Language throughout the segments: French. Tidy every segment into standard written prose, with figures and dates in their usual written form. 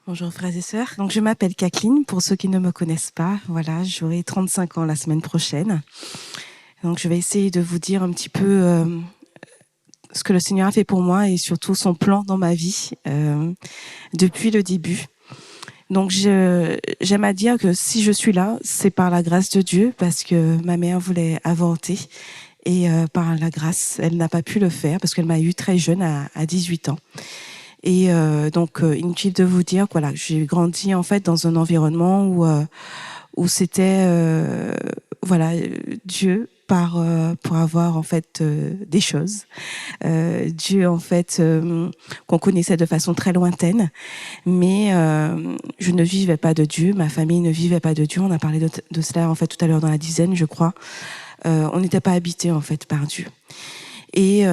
Bonjour frères et sœurs. Donc je m'appelle Kathleen, pour ceux qui ne me connaissent pas. Voilà, j'aurai 35 ans la semaine prochaine. Donc je vais essayer de vous dire un petit peu ce que le Seigneur a fait pour moi et surtout son plan dans ma vie depuis le début. Donc j'aime à dire que si je suis là, c'est par la grâce de Dieu parce que ma mère voulait avorter et par la grâce, elle n'a pas pu le faire parce qu'elle m'a eu très jeune à 18 ans. Et donc, inutile de vous dire, voilà, j'ai grandi en fait dans un environnement où c'était, voilà, Dieu pour avoir en fait des choses. Dieu en fait qu'on connaissait de façon très lointaine, mais je ne vivais pas de Dieu, ma famille ne vivait pas de Dieu. On a parlé de cela en fait tout à l'heure dans la dizaine, je crois. On n'était pas habité en fait par Dieu. Et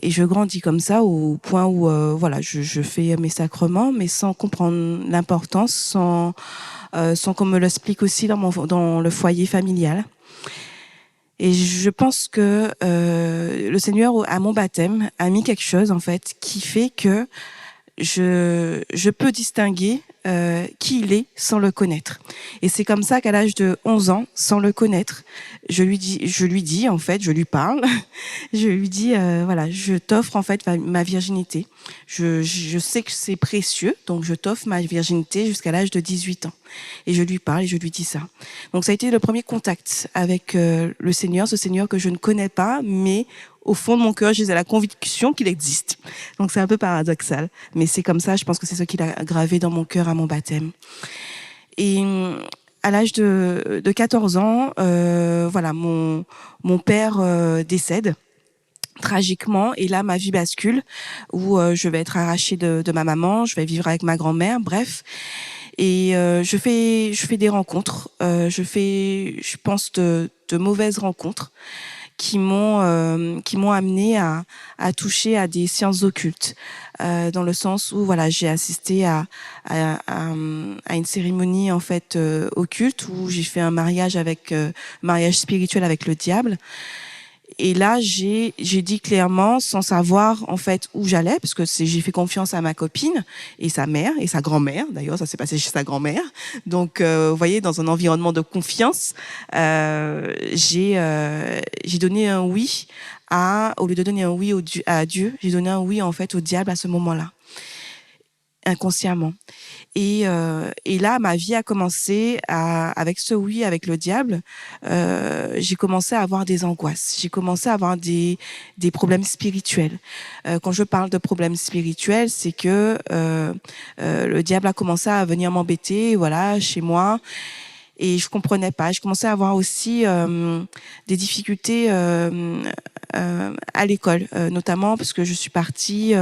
je grandis comme ça au point où voilà, je fais mes sacrements, mais sans comprendre l'importance, sans qu'on me l'explique aussi dans le foyer familial. Et je pense que le Seigneur, à mon baptême, a mis quelque chose en fait qui fait que je peux distinguer qui il est sans le connaître. Et c'est comme ça qu'à l'âge de 11 ans, sans le connaître, je lui dis en fait, je lui parle, je lui dis voilà, je t'offre en fait ma virginité. Je sais que c'est précieux, donc je t'offre ma virginité jusqu'à l'âge de 18 ans. Et je lui parle et je lui dis ça. Donc ça a été le premier contact avec le Seigneur, ce Seigneur que je ne connais pas, mais au fond de mon cœur, j'ai la conviction qu'il existe. Donc c'est un peu paradoxal, mais c'est comme ça, je pense que c'est ce qu'il a gravé dans mon cœur à mon baptême. Et à l'âge de 14 ans, voilà, mon père décède tragiquement, et là ma vie bascule où je vais être arrachée de ma maman, je vais vivre avec ma grand-mère, bref. Et je fais des rencontres, je pense de mauvaises rencontres qui m'ont amené à toucher à des sciences occultes, dans le sens où voilà, j'ai assisté à une cérémonie en fait occulte où j'ai fait un mariage spirituel avec le diable. Et là, j'ai dit clairement, sans savoir en fait où j'allais, parce que j'ai fait confiance à ma copine et sa mère et sa grand-mère. D'ailleurs, ça s'est passé chez sa grand-mère. Donc, vous voyez, dans un environnement de confiance, j'ai donné un oui au lieu de donner un oui à Dieu, j'ai donné un oui en fait au diable à ce moment-là, inconsciemment. Et là, ma vie a commencé avec ce oui, avec le diable. J'ai commencé à avoir des angoisses. J'ai commencé à avoir des problèmes spirituels. Quand je parle de problèmes spirituels, c'est que le diable a commencé à venir m'embêter, voilà, chez moi. Et je comprenais pas. Je commençais à avoir aussi des difficultés à l'école, notamment parce que je suis partie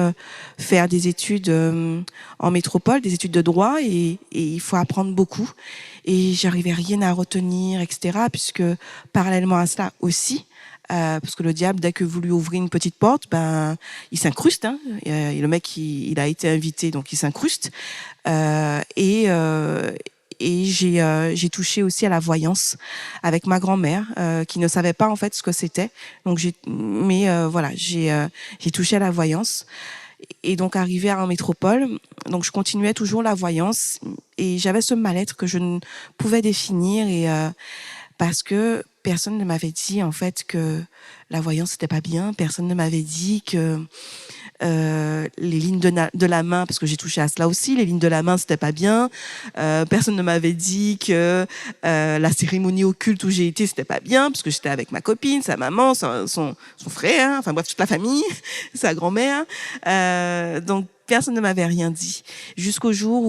faire des études en métropole, des études de droit, et il faut apprendre beaucoup. Et j'arrivais rien à retenir, etc. Puisque parallèlement à cela aussi, parce que le diable, dès que vous lui ouvrez une petite porte, ben, il s'incruste. Hein, et le mec, il a été invité, donc il s'incruste. Et j'ai touché aussi à la voyance avec ma grand-mère qui ne savait pas en fait ce que c'était. Donc voilà, j'ai touché à la voyance. Et donc arrivé en métropole, donc je continuais toujours la voyance et j'avais ce mal-être que je ne pouvais définir, et parce que personne ne m'avait dit en fait que la voyance c'était pas bien, personne ne m'avait dit que les lignes de la main, parce que j'ai touché à cela aussi, les lignes de la main c'était pas bien, personne ne m'avait dit que la cérémonie occulte où j'ai été c'était pas bien, parce que j'étais avec ma copine, sa maman, son frère, hein, enfin bref, toute la famille, sa grand-mère, donc personne ne m'avait rien dit, jusqu'au jour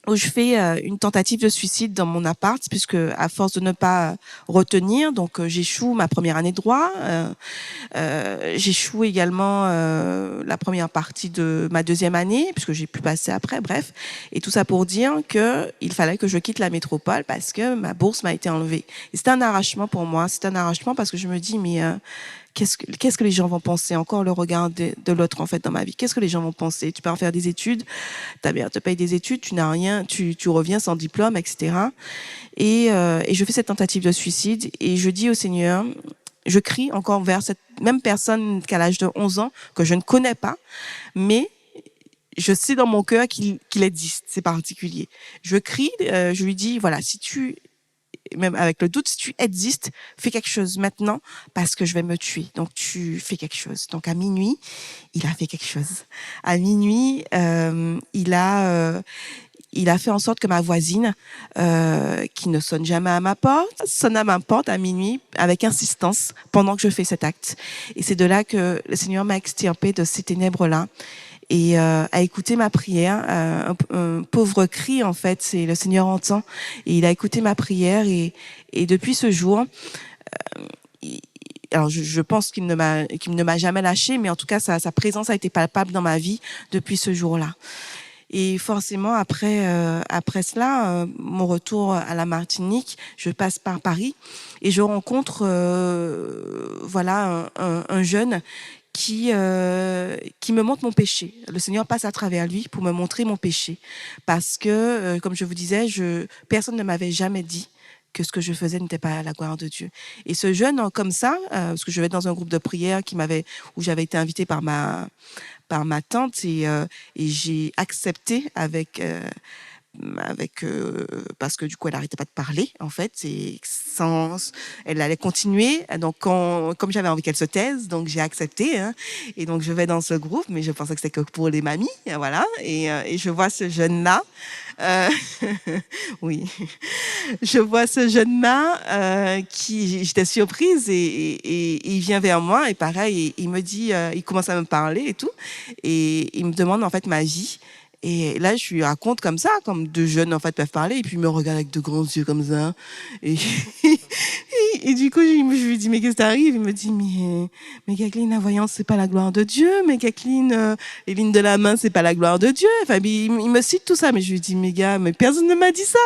où je fais une tentative de suicide dans mon appart, puisque à force de ne pas retenir, donc j'échoue ma première année de droit, j'échoue également la première partie de ma deuxième année, puisque j'ai pu passer après, bref, et tout ça pour dire que il fallait que je quitte la métropole parce que ma bourse m'a été enlevée. Et c'est un arrachement pour moi, c'est un arrachement parce que je me dis mais qu'est-ce que les gens vont penser, encore le regard de l'autre en fait dans ma vie, qu'est-ce que les gens vont penser, tu peux en faire des études, ta mère te paye des études, tu n'as rien, tu reviens sans diplôme, etc. Et je fais cette tentative de suicide et je dis au Seigneur, je crie encore vers cette même personne qu'à l'âge de 11 ans, que je ne connais pas, mais je sais dans mon cœur qu'il existe, c'est particulier. Je crie, je lui dis, voilà, si tu, même avec le doute, si tu existes, fais quelque chose maintenant parce que je vais me tuer. Donc, tu fais quelque chose. Donc, à minuit, il a fait quelque chose. À minuit, il a fait en sorte que ma voisine, qui ne sonne jamais à ma porte, sonne à ma porte à minuit avec insistance pendant que je fais cet acte. Et c'est de là que le Seigneur m'a extirpé de ces ténèbres-là et a écouté ma prière. Un pauvre cri, en fait, c'est le Seigneur entend. Et il a écouté ma prière et depuis ce jour, il- alors je pense qu'il ne m'a jamais lâché, mais en tout cas, sa présence a été palpable dans ma vie depuis ce jour-là. Et forcément, après cela, mon retour à la Martinique, je passe par Paris et je rencontre voilà un jeune qui me montre mon péché. Le Seigneur passe à travers lui pour me montrer mon péché. Parce que, comme je vous disais, personne ne m'avait jamais dit que ce que je faisais n'était pas à la gloire de Dieu. Et ce jeune, comme ça, parce que je vais dans un groupe de prière où j'avais été invitée par ma tante et j'ai accepté parce que du coup elle arrêtait pas de parler en fait et elle allait continuer donc comme j'avais envie qu'elle se taise donc j'ai accepté hein, et donc je vais dans ce groupe mais je pensais que c'était que pour les mamies voilà et je vois ce jeune là oui je vois ce jeune là qui j'étais surprise et il vient vers moi et pareil il me dit il commence à me parler et tout et il me demande en fait ma vie. Et là, je lui raconte comme ça, comme deux jeunes en fait peuvent parler, et puis il me regarde avec de grands yeux comme ça. Et, et du coup, je lui dis mais qu'est-ce qui t'arrive? Il me dit mais Kathleen, la voyance c'est pas la gloire de Dieu, mais Kathleen, les lignes de la main c'est pas la gloire de Dieu. Enfin, il me cite tout ça, mais je lui dis mais gars, mais personne ne m'a dit ça,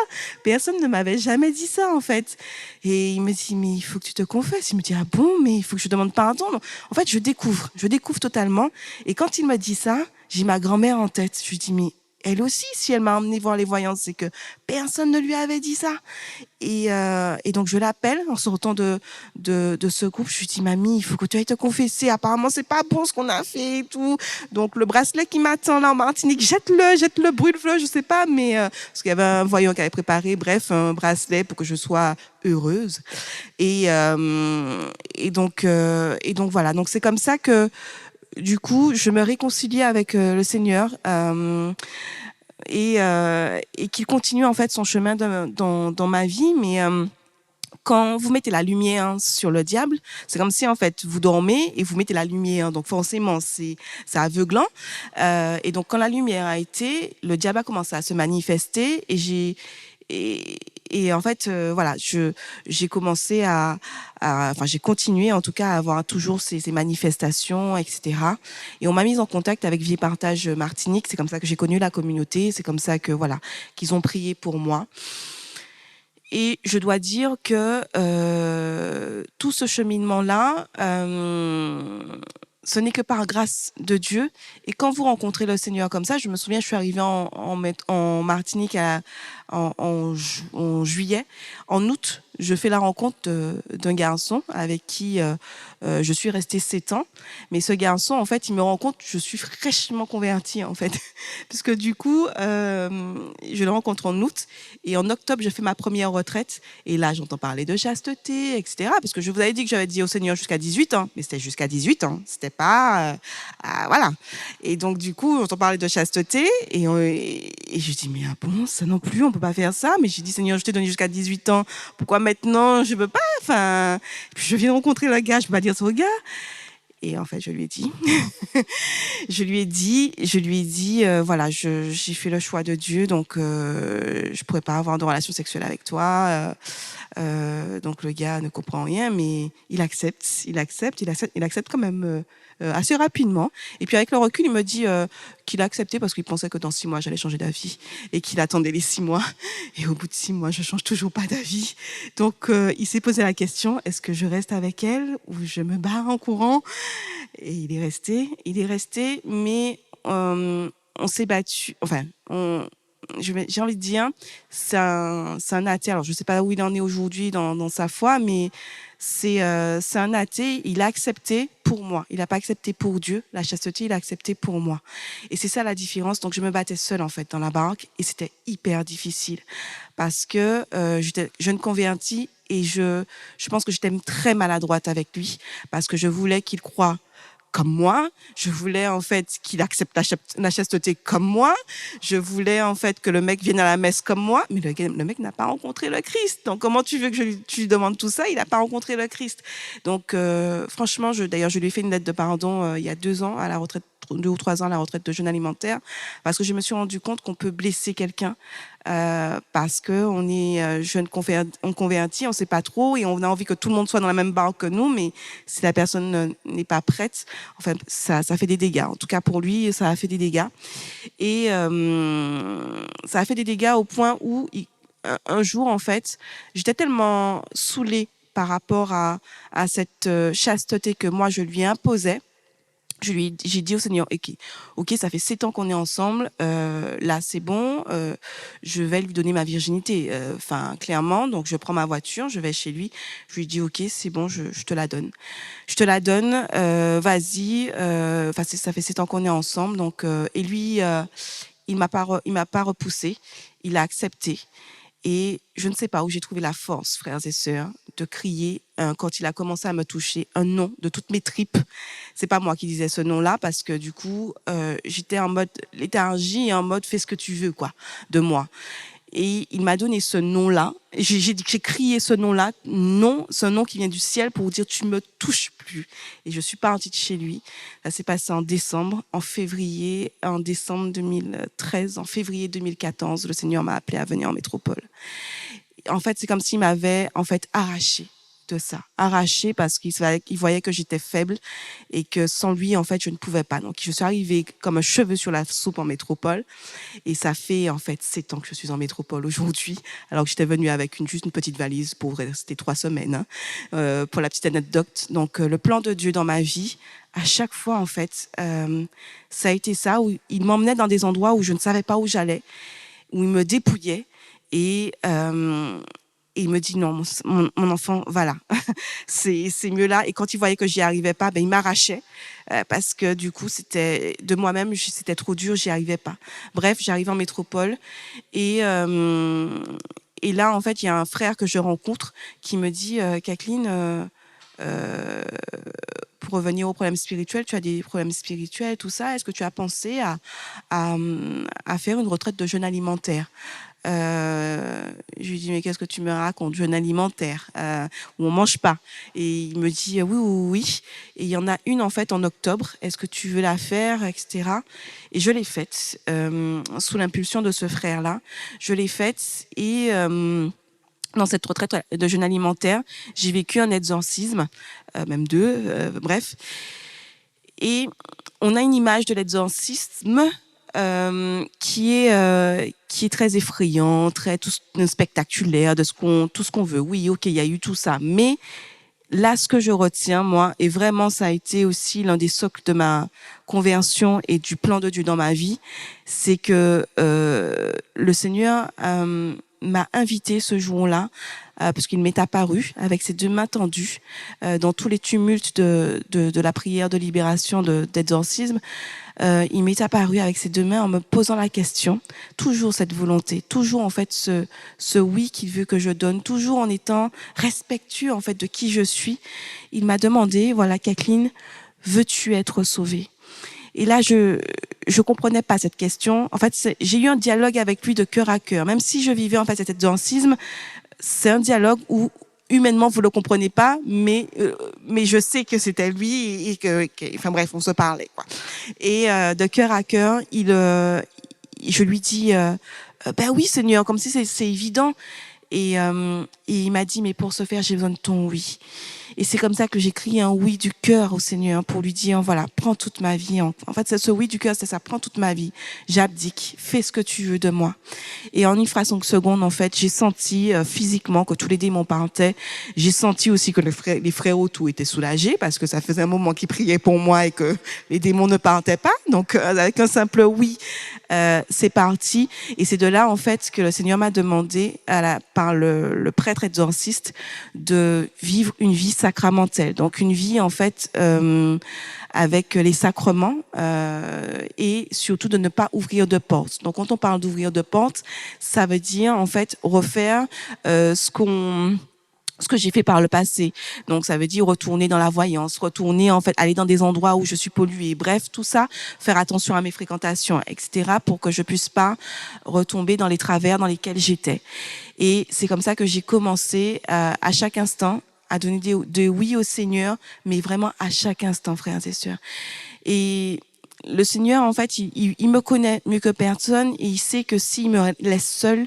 personne ne m'avait jamais dit ça en fait. Et il me dit mais il faut que tu te confesses. Il me dit ah bon, mais il faut que je demande pardon. En fait, je découvre totalement. Et quand il m'a dit ça, j'ai ma grand-mère en tête. Je lui dis, mais elle aussi, si elle m'a emmené voir les voyances, c'est que personne ne lui avait dit ça. Et donc, je l'appelle en sortant de ce groupe. Je lui dis, mamie, il faut que tu ailles te confesser. Apparemment, c'est pas bon ce qu'on a fait et tout. Donc, le bracelet qui m'attend là en Martinique, jette-le, brûle-le, je sais pas. Mais parce qu'il y avait un voyant qui avait préparé, bref, un bracelet pour que je sois heureuse. Et donc voilà. Donc, c'est comme ça que du coup, je me réconciliais avec le Seigneur et qu'il continue en fait son chemin dans ma vie. Mais quand vous mettez la lumière sur le diable, c'est comme si en fait vous dormez et vous mettez la lumière. Donc forcément, c'est aveuglant. Et donc quand la lumière a été, le diable a commencé à se manifester et, et en fait, voilà, j'ai commencé enfin, j'ai continué en tout cas à avoir toujours ces manifestations, etc. Et on m'a mise en contact avec Vie Partage Martinique. C'est comme ça que j'ai connu la communauté. C'est comme ça que voilà, qu'ils ont prié pour moi. Et je dois dire que tout ce cheminement-là, ce n'est que par grâce de Dieu. Et quand vous rencontrez le Seigneur comme ça, je me souviens, je suis arrivée en Martinique en juillet. En août, je fais la rencontre d'un garçon avec qui je suis restée 7 ans. Mais ce garçon, en fait, il me rend compte que je suis fraîchement convertie, en fait. Puisque du coup, je le rencontre en août. Et en octobre, je fais ma première retraite. Et là, j'entends parler de chasteté, etc. Parce que je vous avais dit que j'avais dit au Seigneur jusqu'à 18 ans. Mais c'était jusqu'à 18 ans. C'était pas... voilà. Et donc, du coup, j'entends parler de chasteté. Et je dis, mais ah bon, ça non plus, on peut pas faire ça. Mais j'ai dit, Seigneur, je t'ai donné jusqu'à 18 ans. Pourquoi maintenant, je veux pas? Enfin, je viens de rencontrer le gars, je peux pas dire ça au gars. Et en fait, je lui ai dit, voilà, j'ai fait le choix de Dieu, donc je pourrais pas avoir de relation sexuelle avec toi. Donc le gars ne comprend rien, mais il accepte quand même assez rapidement. Et puis avec le recul, il me dit qu'il a accepté parce qu'il pensait que dans 6 mois, j'allais changer d'avis et qu'il attendait les 6 mois. Et au bout de 6 mois, je change toujours pas d'avis. Donc il s'est posé la question, est-ce que je reste avec elle ou je me barre en courant? Et il est resté, mais on s'est battu, enfin, j'ai envie de dire, c'est un athée. Alors, je sais pas où il en est aujourd'hui dans sa foi, mais c'est un athée. Il a accepté pour moi. Il n'a pas accepté pour Dieu la chasteté, il a accepté pour moi. Et c'est ça la différence. Donc, je me battais seule, en fait, dans la baraque, et c'était hyper difficile parce que j'étais jeune convertie et je pense que j'étais très maladroite avec lui parce que je voulais qu'il croie comme moi. Je voulais en fait qu'il accepte la chasteté comme moi. Je voulais en fait que le mec vienne à la messe comme moi. Mais le mec n'a pas rencontré le Christ. Donc comment tu veux que tu lui demandes tout ça? Il n'a pas rencontré le Christ. Donc franchement, d'ailleurs, je lui ai fait une lettre de pardon il y a 2 ans à la retraite, 2 ou 3 ans à la retraite de jeûne alimentaire, parce que je me suis rendu compte qu'on peut blesser quelqu'un parce que on est jeune converti, on sait pas trop et on a envie que tout le monde soit dans la même barque que nous, mais si la personne n'est pas prête, enfin ça fait des dégâts. En tout cas pour lui, ça a fait des dégâts et ça a fait des dégâts au point où un jour en fait, j'étais tellement saoulée par rapport à cette chasteté que moi je lui imposais. J'ai dit au Seigneur, ok, ça fait 7 ans qu'on est ensemble, là c'est bon, je vais lui donner ma virginité, enfin clairement. Donc je prends ma voiture, je vais chez lui, je lui dis ok, c'est bon, je te la donne, vas-y. Enfin ça fait 7 ans qu'on est ensemble, donc et lui, il m'a pas repoussé, il a accepté. Et je ne sais pas où j'ai trouvé la force, frères et sœurs, de crier quand il a commencé à me toucher un nom de toutes mes tripes. C'est pas moi qui disais ce nom-là parce que du coup, j'étais en mode léthargie et en mode fais ce que tu veux quoi de moi. Et il m'a donné ce nom-là. J'ai crié ce nom-là, ce nom qui vient du ciel pour dire tu me touches plus. Et je suis partie de chez lui. Ça s'est passé en décembre 2013, en février 2014, le Seigneur m'a appelé à venir en métropole. En fait, c'est comme s'il m'avait en fait arraché de ça, arraché parce qu'il voyait que j'étais faible et que sans lui, en fait, je ne pouvais pas. Donc, je suis arrivée comme un cheveu sur la soupe en métropole. Et ça fait en fait 7 ans que je suis en métropole aujourd'hui, alors que j'étais venue avec juste une petite valise pour rester 3 semaines, hein, pour la petite anecdote. Donc le plan de Dieu dans ma vie, à chaque fois en fait, ça a été ça, où il m'emmenait dans des endroits où je ne savais pas où j'allais, où il me dépouillait et il me dit non, mon enfant, voilà, c'est mieux là. Et quand il voyait que j'y arrivais pas, il m'arrachait parce que du coup, c'était de moi-même, c'était trop dur, j'y arrivais pas. Bref, j'arrive en métropole et là, en fait, il y a un frère que je rencontre qui me dit Kathleen, pour revenir aux problèmes spirituels, tu as des problèmes spirituels, tout ça. Est-ce que tu as pensé à faire une retraite de jeûne alimentaire? Je lui dis mais qu'est-ce que tu me racontes, jeûne alimentaire où on mange pas? Et il me dit oui. Et il y en a une en fait en octobre. Est-ce que tu veux la faire, etc. Et je l'ai faite sous l'impulsion de ce frère là. Je l'ai faite et dans cette retraite de jeûne alimentaire, j'ai vécu un exorcisme, même 2, bref. Et on a une image de l'exorcisme qui est très effrayant, très spectaculaire, tout ce qu'on veut. Oui, ok, il y a eu tout ça, mais là, ce que je retiens, moi, et vraiment, ça a été aussi l'un des socles de ma conversion et du plan de Dieu dans ma vie, c'est que le Seigneur m'a invité ce jour-là, parce qu'il m'est apparu avec ses 2 mains tendues dans tous les tumultes de la prière de libération, d'exorcisme. Il m'est apparu avec ses 2 mains en me posant la question, toujours cette volonté, toujours en fait ce oui qu'il veut que je donne, toujours en étant respectueux en fait de qui je suis. Il m'a demandé, voilà Kathleen, veux-tu être sauvée? Et là, je comprenais pas cette question. En fait, j'ai eu un dialogue avec lui de cœur à cœur. Même si je vivais en fait cet exorcisme, c'est un dialogue où humainement vous le comprenez pas, mais je sais que c'était lui et enfin bref, on se parlait quoi. Et de cœur à cœur, je lui dis ben oui Seigneur, comme si c'est évident. Et il m'a dit, mais pour ce faire, j'ai besoin de ton oui. Et c'est comme ça que j'ai crié un oui du cœur au Seigneur pour lui dire, voilà, prends toute ma vie. En fait, c'est ce oui du cœur, c'est ça, prends toute ma vie. J'abdique, fais ce que tu veux de moi. Et en une fraction de seconde, en fait, j'ai senti physiquement que tous les démons partaient. J'ai senti aussi que les frères autour étaient soulagés parce que ça faisait un moment qu'ils priaient pour moi et que les démons ne partaient pas. Donc, avec un simple oui, c'est parti. Et c'est de là, en fait, que le Seigneur m'a demandé, par le prêtre exorciste, de vivre une vie sacramentelle. Donc, une vie, en fait, avec les sacrements et surtout de ne pas ouvrir de portes. Donc, quand on parle d'ouvrir de portes, ça veut dire, en fait, refaire ce que j'ai fait par le passé. Donc, ça veut dire retourner dans la voyance, retourner, en fait, aller dans des endroits où je suis polluée. Bref, tout ça, faire attention à mes fréquentations, etc., pour que je puisse pas retomber dans les travers dans lesquels j'étais. Et c'est comme ça que j'ai commencé à chaque instant à donner des oui au Seigneur, mais vraiment à chaque instant, frères et sœurs. Et le Seigneur, en fait, il me connaît mieux que personne et il sait que s'il me laisse seule,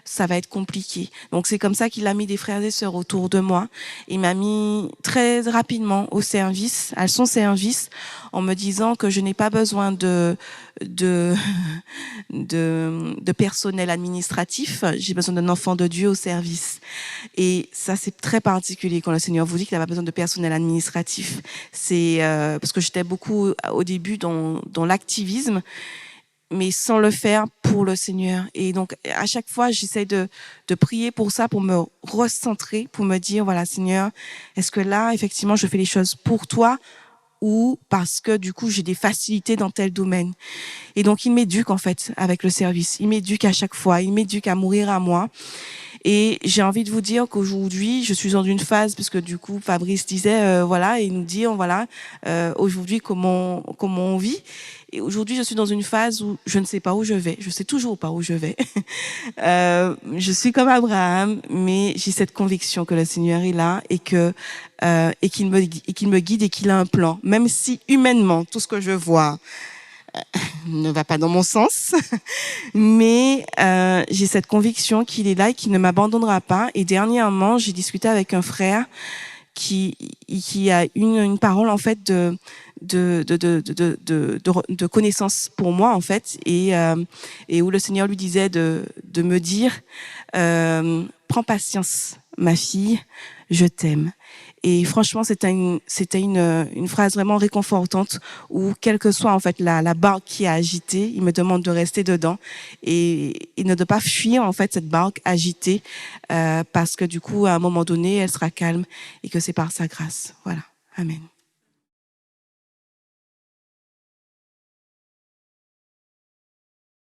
ça va être compliqué. Donc, c'est comme ça qu'il a mis des frères et sœurs autour de moi. Il m'a mis très rapidement au service, à son service, en me disant que je n'ai pas besoin de personnel administratif. J'ai besoin d'un enfant de Dieu au service. Et ça, c'est très particulier quand le Seigneur vous dit qu'il n'a pas besoin de personnel administratif. C'est parce que j'étais beaucoup au début dans l'activisme, mais sans le faire pour le Seigneur. Et donc, à chaque fois, j'essaie de prier pour ça, pour me recentrer, pour me dire, voilà, Seigneur, est-ce que là, effectivement, je fais les choses pour toi ou parce que, du coup, j'ai des facilités dans tel domaine. Et donc, il m'éduque, en fait, avec le service. Il m'éduque à chaque fois. Il m'éduque à mourir à moi. Et j'ai envie de vous dire qu'aujourd'hui, je suis dans une phase, puisque du coup, Fabrice disait, voilà, et nous dit, voilà, aujourd'hui, comment on vit. Et aujourd'hui, je suis dans une phase où je ne sais pas où je vais. Je sais toujours pas où je vais. Je suis comme Abraham, mais j'ai cette conviction que le Seigneur est là et qu'il me guide et qu'il a un plan. Même si humainement, tout ce que je vois ne va pas dans mon sens, mais j'ai cette conviction qu'il est là et qu'il ne m'abandonnera pas. Et dernièrement, j'ai discuté avec un frère qui a une parole en fait de connaissance pour moi en fait, et où le Seigneur lui disait de me dire prends patience ma fille, je t'aime. Et franchement, c'était une phrase vraiment réconfortante où, quelle que soit en fait la barque qui est agitée, il me demande de rester dedans et ne de pas fuir en fait cette barque agitée parce que du coup, à un moment donné, elle sera calme et que c'est par sa grâce. Voilà. Amen.